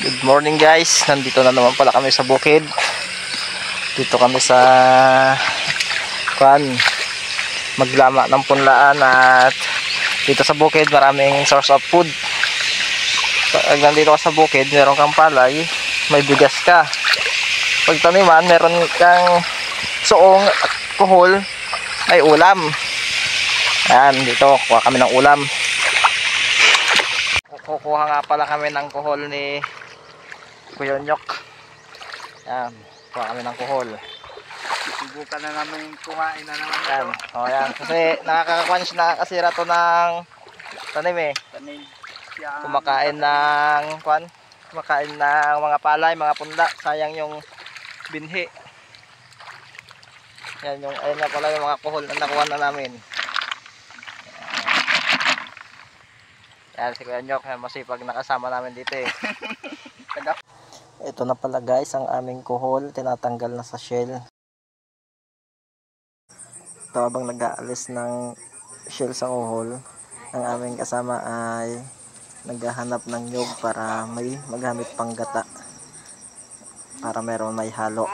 Good morning guys, nandito na naman pala kami sa bukid. Dito kami sa maglama ng punlaan at dito sa bukid maraming source of food. Pag nandito ka sa bukid, meron kang palay, may bigas ka. Pag taniman, meron kang suong at kuhol, may ulam. Ayan, dito kuha kami ng ulam. Kukuha nga pala kami ng kuhol ni Kuya Nyok. Yan, kuha kami ng kuhol. Subukan na namin kumain na naman Yan, ito. o yan. Kasi nakakasira to ng tanim eh. Tanim. Kumakain ng mga palay, mga punla. Sayang yung binhi. Yan yung, ayun na pala yung mga kuhol na nakuha na namin. Yan, si Kuya Nyok, masipag nakasama namin dito eh. Ito na pala guys ang aming kuhol, tinatanggal na sa shell. Ito habang nag-aalis ng shell sa kuhol, ang aming kasama ay naghahanap ng nyug para may magamit pang gata, para meron may halo.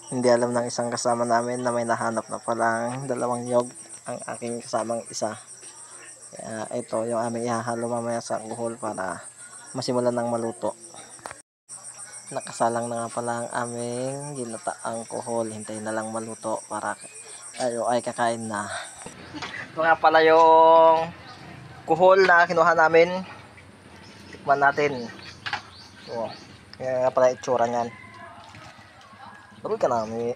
Hindi alam ng isang kasama namin na may nahanap na palang dalawang nyug ang aking kasamang isa. Kaya ito yung aming ihahalo mamaya sa kuhol para masimulan ng maluto. Nakasalang na nga pala ang aming ginataang kuhol. Hintayin na lang maluto para tayo ay kakain na. Ito nga pala yung kuhol na kinuha namin. Tikman natin. So, kaya nga pala itsura niyan. Baroy ka namin.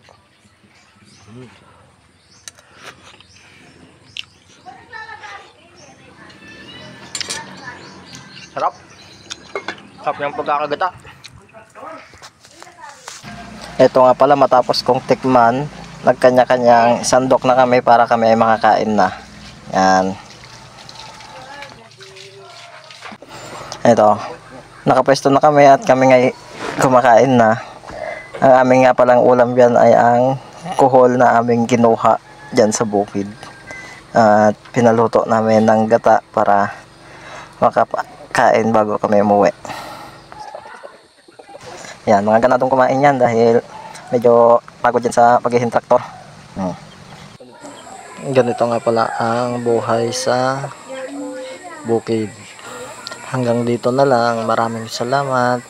Sarap. Sarap yung pagkakagata. Ito nga pala, matapos kong tikman, nagkanya-kanyang sandok na kami para kami ay makakain na. Yan. Ito. Nakapwesto na kami at kami ay kumakain na. Ang aming nga palang ulam dyan ay ang kuhol na aming kinuha dyan sa bukid. At pinaluto namin ng gata para makakain bago kami umuwi. Yan, mga ganadong kumain yan dahil medyo pagod yan sa paghihin traktor. Ganito nga pala ang buhay sa bukid. Hanggang dito na lang. Maraming salamat.